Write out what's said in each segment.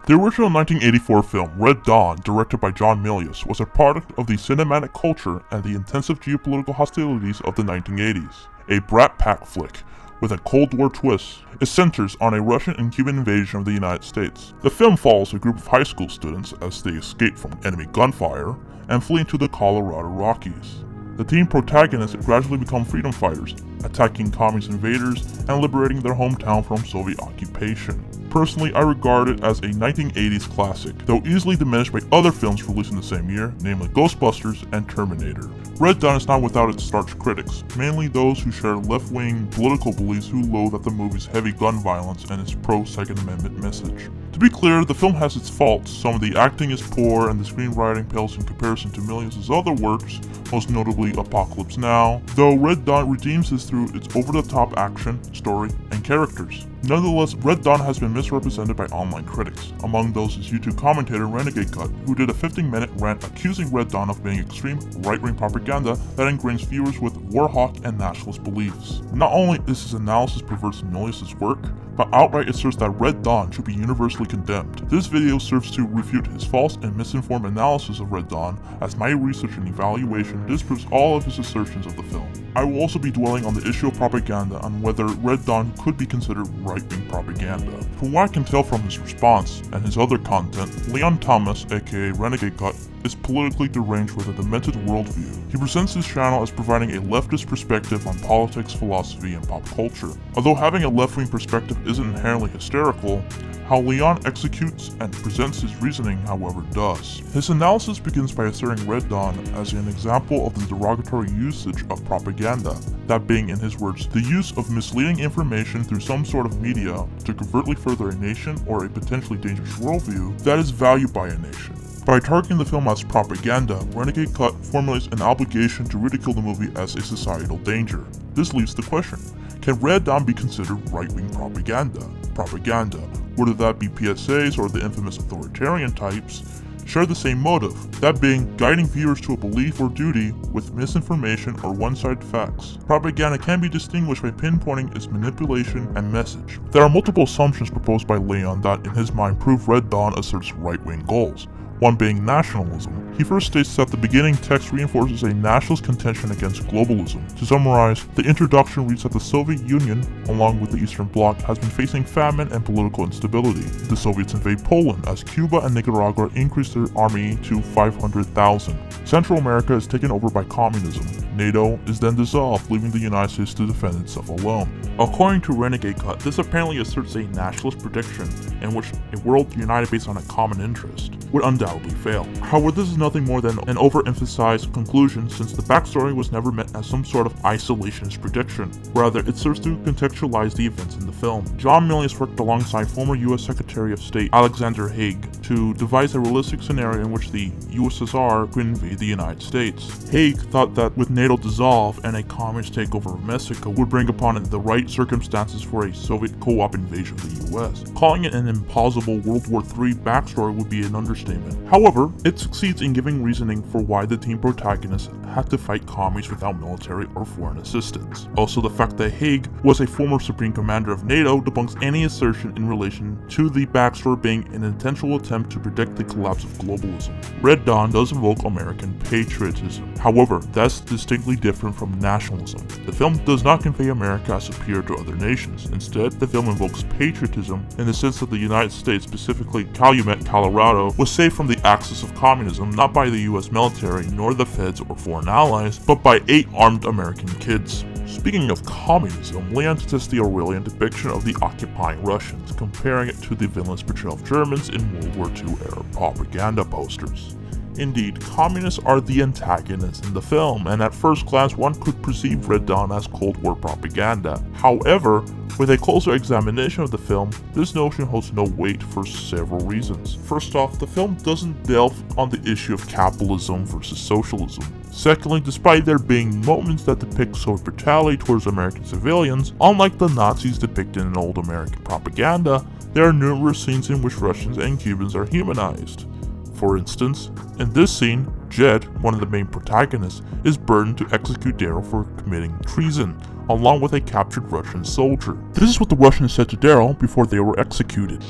The original 1984 film Red Dawn, directed by John Milius, was a product of the cinematic culture and the intensive geopolitical hostilities of the 1980s. A brat pack flick with a Cold War twist, it centers on a Russian and Cuban invasion of the United States. The film follows a group of high school students as they escape from enemy gunfire and flee into the Colorado Rockies. The teen protagonists gradually become freedom fighters, attacking communist invaders and liberating their hometown from Soviet occupation. Personally, I regard it as a 1980s classic, though easily diminished by other films released in the same year, namely Ghostbusters and Terminator. Red Dawn is not without its starch critics, mainly those who share left-wing political beliefs who loathe at the movie's heavy gun violence and its pro-Second Amendment message. To be clear, the film has its faults. Some of the acting is poor and the screenwriting pales in comparison to Milius' other works, most notably Apocalypse Now, though Red Dawn redeems this through its over-the-top action, story, and characters. Nonetheless, Red Dawn has been misrepresented by online critics. Among those is YouTube commentator Renegade Cut, who did a 15-minute rant accusing Red Dawn of being extreme right-wing propaganda that ingrains viewers with warhawk and nationalist beliefs. Not only is his analysis perverts Milius' work, but outright asserts that Red Dawn should be universally condemned. This video serves to refute his false and misinformed analysis of Red Dawn, as my research and evaluation disproves all of his assertions of the film. I will also be dwelling on the issue of propaganda and whether Red Dawn could be considered right-wing propaganda. From what I can tell from his response and his other content, Leon Thomas, aka Renegade Cut, is politically deranged with a demented worldview. He presents his channel as providing a leftist perspective on politics, philosophy, and pop culture. Although having a left-wing perspective isn't inherently hysterical, how Leon executes and presents his reasoning, however, does. His analysis begins by asserting Red Dawn as an example of the derogatory usage of propaganda, that being, in his words, the use of misleading information through some sort of media to covertly further a nation or a potentially dangerous worldview that is valued by a nation. By targeting the film as propaganda, Renegade Cut formulates an obligation to ridicule the movie as a societal danger. This leaves the question, can Red Dawn be considered right-wing propaganda? Propaganda, whether that be PSAs or the infamous authoritarian types, share the same motive, that being guiding viewers to a belief or duty with misinformation or one-sided facts. Propaganda can be distinguished by pinpointing its manipulation and message. There are multiple assumptions proposed by Leon that in his mind prove Red Dawn asserts right-wing goals. One being nationalism. He first states that the beginning text reinforces a nationalist contention against globalism. To summarize, the introduction reads that the Soviet Union, along with the Eastern Bloc, has been facing famine and political instability. The Soviets invade Poland as Cuba and Nicaragua increase their army to 500,000. Central America is taken over by communism. NATO is then dissolved, leaving the United States to defend itself alone. According to Renegade Cut, this apparently asserts a nationalist prediction in which a world united based on a common interest would undoubtedly fail. However, this is nothing more than an overemphasized conclusion, since the backstory was never meant as some sort of isolationist prediction. Rather, it serves to contextualize the events in the film. John Milius worked alongside former US Secretary of State Alexander Haig to devise a realistic scenario in which the USSR could invade the United States. Haig thought that with NATO dissolved and a communist takeover of Mexico would bring upon it the right circumstances for a Soviet co-op invasion of the US. Calling it an implausible World War III backstory would be an understatement. However, it succeeds in giving reasoning for why the teen protagonists had to fight commies without military or foreign assistance. Also, the fact that Haig was a former Supreme Commander of NATO debunks any assertion in relation to the backstory being an intentional attempt to predict the collapse of globalism. Red Dawn does invoke American patriotism. However, that's distinctly different from nationalism. The film does not convey America as superior to other nations. Instead, the film invokes patriotism in the sense that the United States, specifically Calumet, Colorado, was saved from the axis of communism not by the US military nor the feds or foreign allies, but by 8 armed American kids. Speaking of communism, Leon detests the Orwellian depiction of the occupying Russians, comparing it to the villainous portrayal of Germans in World War II era propaganda posters. Indeed, communists are the antagonists in the film, and at first glance one could perceive Red Dawn as Cold War propaganda. However, with a closer examination of the film, this notion holds no weight for several reasons. First off, the film doesn't delve on the issue of capitalism versus socialism. Secondly, despite there being moments that depict Soviet brutality towards American civilians, unlike the Nazis depicted in old American propaganda, there are numerous scenes in which Russians and Cubans are humanized. For instance, in this scene, Jed, one of the main protagonists, is burdened to execute Daryl for committing treason, along with a captured Russian soldier. This is what the Russians said to Daryl before they were executed.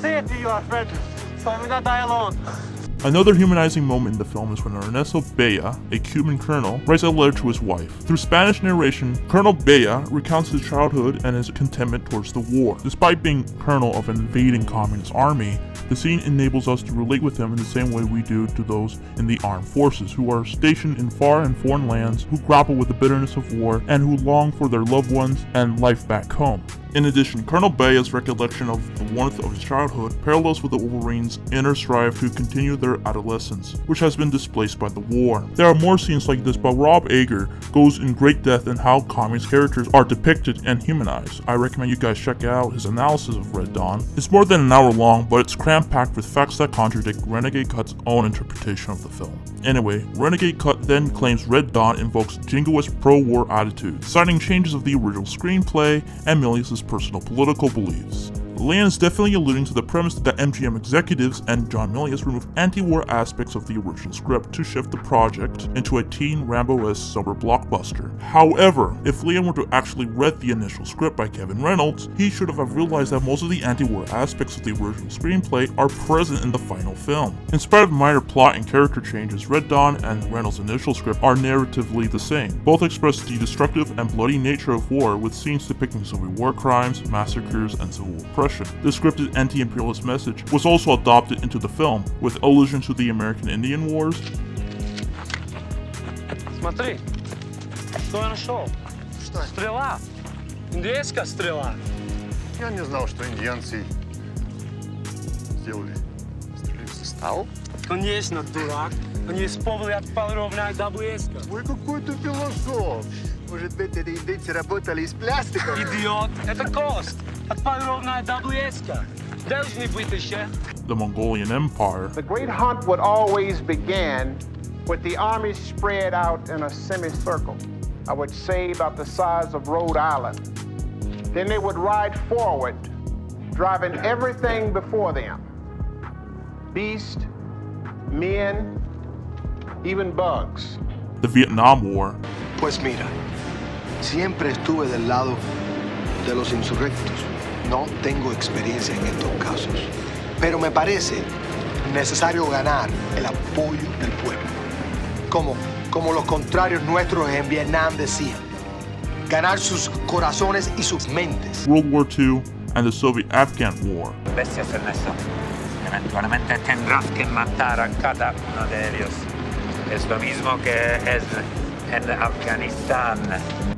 Say it to you, Alfred. So I'm not die alone. Another humanizing moment in the film is when Ernesto Bea, a Cuban colonel, writes a letter to his wife. Through Spanish narration, Colonel Bea recounts his childhood and his contentment towards the war. Despite being colonel of an invading communist army, the scene enables us to relate with him in the same way we do to those in the armed forces who are stationed in far and foreign lands, who grapple with the bitterness of war, and who long for their loved ones and life back home. In addition, Colonel Bea's recollection of the warmth of his childhood parallels with the Wolverines' inner strive to continue their adolescence, which has been displaced by the war. There are more scenes like this, but Rob Ager goes in great depth in how communist characters are depicted and humanized. I recommend you guys check out his analysis of Red Dawn. It's more than an hour long, but it's cram-packed with facts that contradict Renegade Cut's own interpretation of the film. Anyway, Renegade Cut then claims Red Dawn invokes jingoist pro-war attitudes, citing changes of the original screenplay and Milius's personal political beliefs. Land is definitely alluding to the premise that MGM executives and John Milius removed anti-war aspects of the original script to shift the project into a teen Rambo-esque summer blockbuster. However, if Liam were to actually read the initial script by Kevin Reynolds, he should have realized that most of the anti-war aspects of the original screenplay are present in the final film. In spite of minor plot and character changes, Red Dawn and Reynolds' initial script are narratively the same. Both express the destructive and bloody nature of war, with scenes depicting Soviet war crimes, massacres, and civil oppression. The scripted anti-imperialist message was also adopted into the film, with allusion to the American Indian Wars. Смотри, что я нашел? Что? Стрела. Индейская стрела. Я не знал, что индианцы сделали стрелец. Стал? Конечно, дурак. Они исполнили отпал ровно до блеска. Ой, какой ты философ. Может быть, эти индейцы работали из пластика? Идиот, это кост. Отпал ровно до блеска. Должны быть еще. The Mongolian Empire. The great hunt would always begin with the army spread out in a semicircle, I would say about the size of Rhode Island. Then they would ride forward, driving everything before them. Beast, men, even bugs. The Vietnam War. Pues mira, siempre estuve del lado de los insurrectos. No tengo experiencia en estos casos, pero me parece necesario ganar el apoyo del pueblo. Como los contrarios nuestros en Vietnam decían, ganar sus corazones y sus mentes. World War II and the Soviet-Afghan War. Bestias, Ernesto. Eventualmente tendrás que matar a cada uno de ellos. Es lo mismo que es en Afghanistan.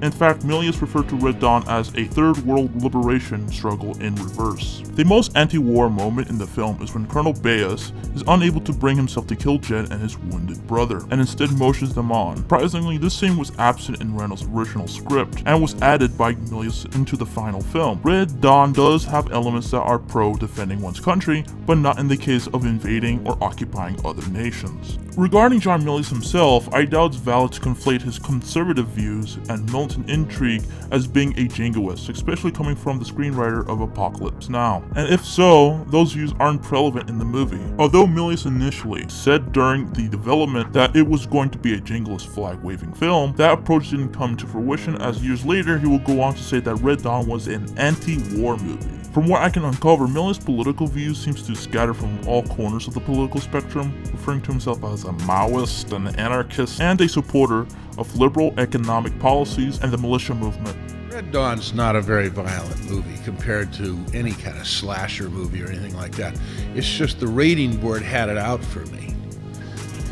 In fact, Milius referred to Red Dawn as a third world liberation struggle in reverse. The most anti-war moment in the film is when Colonel Baez is unable to bring himself to kill Jen and his wounded brother, and instead motions them on. Surprisingly, this scene was absent in Reynolds' original script, and was added by Milius into the final film. Red Dawn does have elements that are pro-defending one's country, but not in the case of invading or occupying other nations. Regarding John Milius himself, I doubt it's valid to conflate his conservative views and militant intrigue as being a jingoist, especially coming from the screenwriter of Apocalypse Now. And if so, those views aren't relevant in the movie. Although Milius initially said during the development that it was going to be a jingoist flag-waving film, that approach didn't come to fruition, as years later he will go on to say that Red Dawn was an anti-war movie. From what I can uncover, Milius' political views seems to scatter from all corners of the political spectrum, referring to himself as a Maoist, an anarchist, and a supporter of liberal economic policies and the militia movement. Red Dawn's not a very violent movie compared to any kind of slasher movie or anything like that. It's just the rating board had it out for me,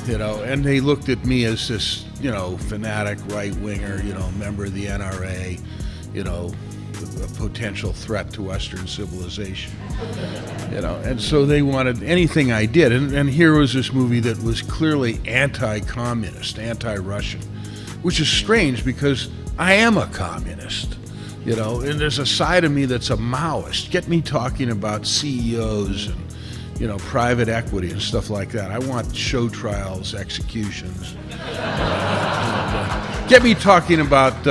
and they looked at me as this, fanatic right-winger, member of the NRA, a potential threat to Western civilization, and so they wanted anything I did, and here was this movie that was clearly anti-communist, anti-Russian, which is strange because I am a communist, and there's a side of me that's a Maoist. Get me talking about CEOs and, private equity and stuff like that. I want show trials, executions. Get me talking about,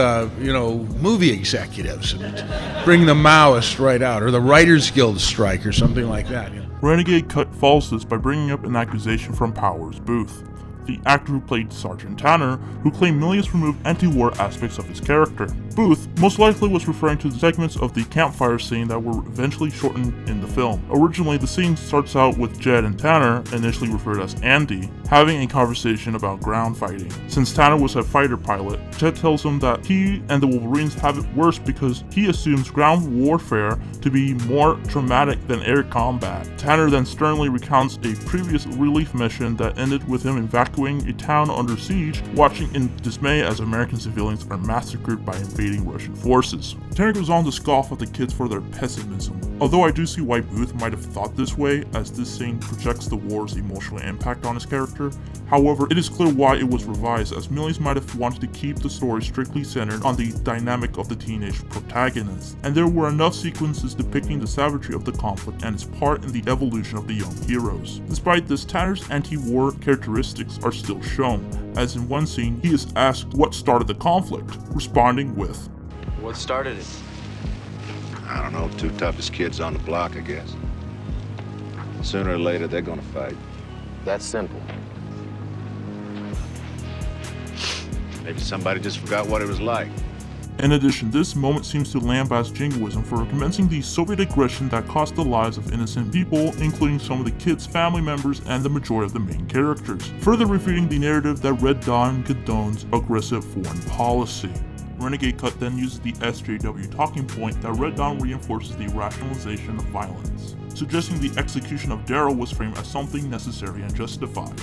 movie executives and bring the Maoist right out, or the Writers Guild strike or something like that. Renegade Cut follows this by bringing up an accusation from Powers Booth, the actor who played Sergeant Tanner, who claimed Milius removed anti-war aspects of his character. Booth most likely was referring to the segments of the campfire scene that were eventually shortened in the film. Originally, the scene starts out with Jed and Tanner, initially referred as Andy, having a conversation about ground fighting. Since Tanner was a fighter pilot, Jed tells him that he and the Wolverines have it worse because he assumes ground warfare to be more traumatic than air combat. Tanner then sternly recounts a previous relief mission that ended with him evacuating a town under siege, watching in dismay as American civilians are massacred by invading Russian forces. Tanner goes on to scoff at the kids for their pessimism. Although I do see why Booth might have thought this way, as this scene projects the war's emotional impact on his character. However, it is clear why it was revised, as Milius might have wanted to keep the story strictly centered on the dynamic of the teenage protagonist, and there were enough sequences depicting the savagery of the conflict and its part in the evolution of the young heroes. Despite this, Tanner's anti-war characteristics are still shown, as in one scene he is asked what started the conflict, responding with, "What started it?" I don't know, two toughest kids on the block, I guess. Sooner or later, they're gonna fight. That's simple. Maybe somebody just forgot what it was like. In addition, this moment seems to lambaste jingoism for commencing the Soviet aggression that cost the lives of innocent people, including some of the kids' family members and the majority of the main characters, further refuting the narrative that Red Dawn condones aggressive foreign policy. Renegade Cut then uses the SJW talking point that Red Dawn reinforces the rationalization of violence, suggesting the execution of Daryl was framed as something necessary and justified.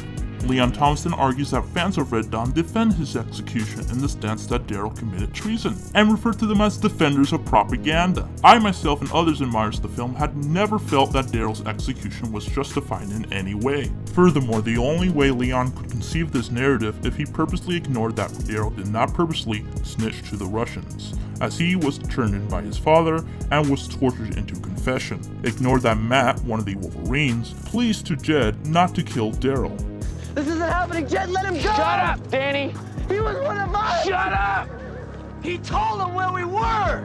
Leon Thompson argues that fans of Red Dawn defend his execution in the stance that Daryl committed treason, and refer to them as defenders of propaganda. I myself and others admirers of the film had never felt that Daryl's execution was justified in any way. Furthermore, the only way Leon could conceive this narrative if he purposely ignored that Daryl did not purposely snitch to the Russians, as he was turned in by his father and was tortured into confession. Ignored that Matt, one of the Wolverines, pleads to Jed not to kill Daryl. This isn't happening, Jed. Let him go. Shut up, Danny! He was one of us. Shut up! He told them where we were.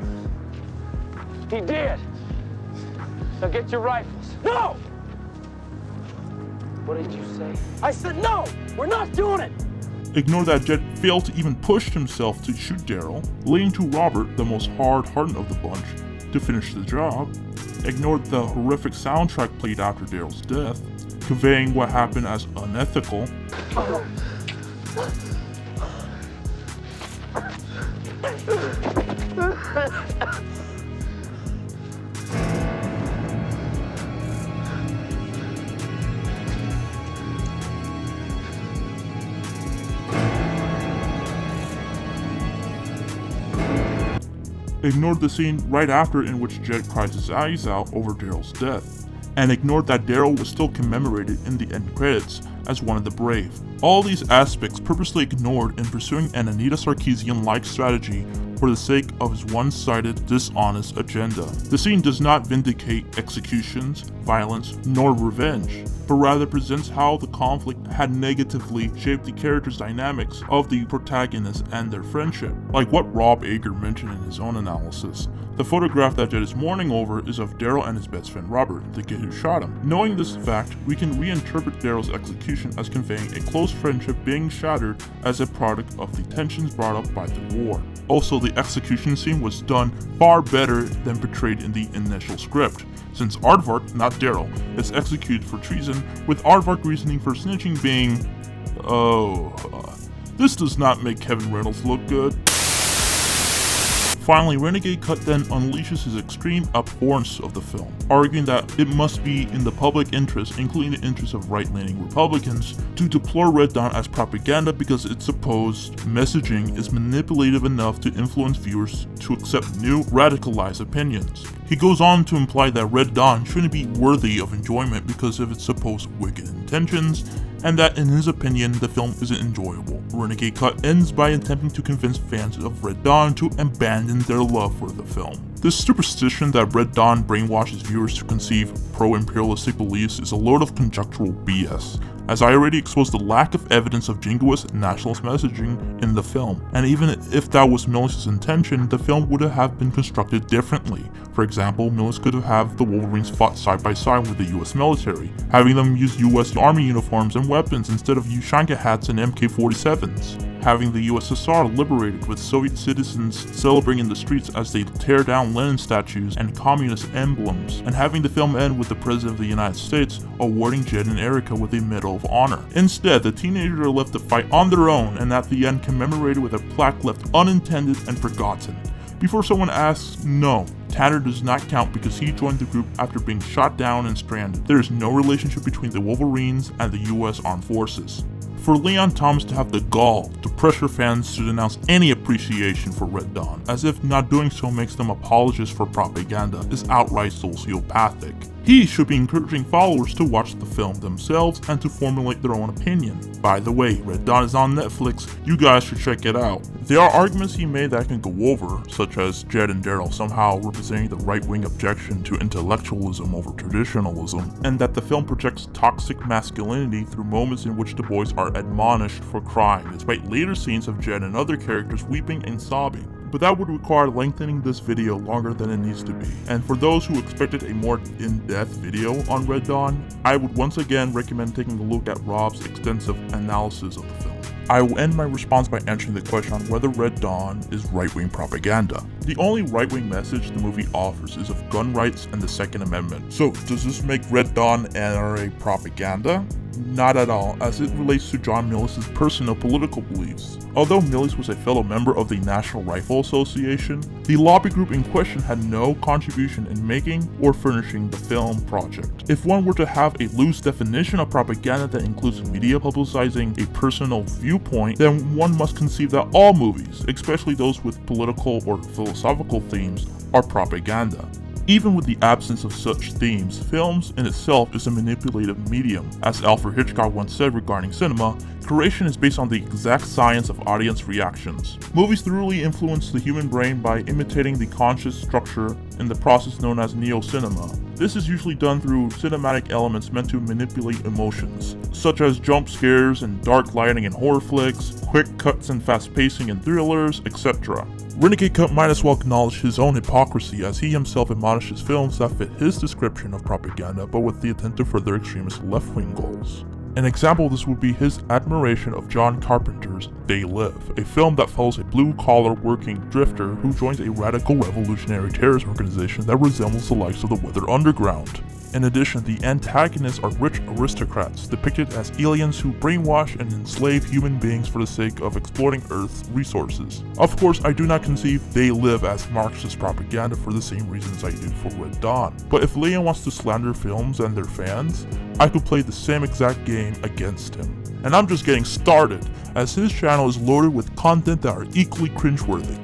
He did. Now get your rifles. No. What did you say? I said no. We're not doing it. Ignore that Jed failed to even push himself to shoot Daryl, leading to Robert, the most hard-hardened of the bunch, to finish the job. Ignored the horrific soundtrack played after Daryl's death, conveying what happened as unethical. Ignored the scene right after in which Jed cries his eyes out over Daryl's death, and ignored that Daryl was still commemorated in the end credits as one of the brave. All these aspects purposely ignored in pursuing an Anita Sarkeesian-like strategy for the sake of his one-sided, dishonest agenda. The scene does not vindicate executions, violence, nor revenge, but rather presents how the conflict had negatively shaped the characters' dynamics of the protagonists and their friendship. Like what Rob Ager mentioned in his own analysis, the photograph that Jed is mourning over is of Daryl and his best friend Robert, the kid who shot him. Knowing this fact, we can reinterpret Daryl's execution as conveying a close friendship being shattered as a product of the tensions brought up by the war. Also, the execution scene was done far better than portrayed in the initial script, since Aardvark, not Daryl, is executed for treason, with Aardvark reasoning for snitching being, this does not make Kevin Reynolds look good. Finally, Renegade Cut then unleashes his extreme abhorrence of the film, arguing that it must be in the public interest, including the interest of right-leaning Republicans, to deplore Red Dawn as propaganda because its supposed messaging is manipulative enough to influence viewers to accept new, radicalized opinions. He goes on to imply that Red Dawn shouldn't be worthy of enjoyment because of its supposed wicked intentions, and that in his opinion, the film isn't enjoyable. Renegade Cut ends by attempting to convince fans of Red Dawn to abandon their love for the film. This superstition that Red Dawn brainwashes viewers to conceive pro-imperialistic beliefs is a load of conjectural BS, as I already exposed the lack of evidence of jingoist nationalist messaging in the film, and even if that was Milius' intention, the film would have been constructed differently. For example, Milius could have the Wolverines fought side by side with the US military, having them use US Army uniforms and weapons instead of Ushanka hats and MK-47s. having the USSR liberated with Soviet citizens celebrating in the streets as they tear down Lenin statues and communist emblems, and having the film end with the President of the United States awarding Jed and Erica with a Medal of Honor. Instead, the teenagers are left to fight on their own, and at the end commemorated with a plaque left unintended and forgotten. Before someone asks, no, Tanner does not count because he joined the group after being shot down and stranded. There is no relationship between the Wolverines and the US Armed Forces. For Leon Thomas to have the gall to pressure fans to denounce any appreciation for Red Dawn, as if not doing so makes them apologists for propaganda, is outright sociopathic. He should be encouraging followers to watch the film themselves and to formulate their own opinion. By the way, Red Dawn is on Netflix, you guys should check it out. There are arguments he made that I can go over, such as Jed and Daryl somehow representing the right-wing objection to intellectualism over traditionalism, and that the film projects toxic masculinity through moments in which the boys are admonished for crying, despite later scenes of Jed and other characters weeping and sobbing. But that would require lengthening this video longer than it needs to be. And for those who expected a more in-depth video on Red Dawn, I would once again recommend taking a look at Rob's extensive analysis of the film. I will end my response by answering the question on whether Red Dawn is right-wing propaganda. The only right-wing message the movie offers is of gun rights and the Second Amendment. So does this make Red Dawn NRA propaganda? Not at all, as it relates to John Milius' personal political beliefs. Although Milius was a fellow member of the National Rifle Association, the lobby group in question had no contribution in making or furnishing the film project. If one were to have a loose definition of propaganda that includes media publicizing a personal viewpoint, then one must conceive that all movies, especially those with political or philosophical themes, are propaganda. Even with the absence of such themes, films in itself is a manipulative medium. As Alfred Hitchcock once said regarding cinema, creation is based on the exact science of audience reactions. Movies thoroughly influence the human brain by imitating the conscious structure in the process known as neo-cinema. This is usually done through cinematic elements meant to manipulate emotions, such as jump scares and dark lighting in horror flicks, quick cuts and fast pacing in thrillers, etc. Renegade Cut might as well acknowledge his own hypocrisy, as he himself admonishes films that fit his description of propaganda but with the intent to further extremist left-wing goals. An example of this would be his admiration of John Carpenter's They Live, a film that follows a blue-collar working drifter who joins a radical revolutionary terrorist organization that resembles the likes of the Weather Underground. In addition, the antagonists are rich aristocrats, depicted as aliens who brainwash and enslave human beings for the sake of exploiting Earth's resources. Of course, I do not conceive They Live as Marxist propaganda for the same reasons I do for Red Dawn. But if Leon wants to slander films and their fans, I could play the same exact game against him. And I'm just getting started, as his channel is loaded with content that are equally cringeworthy.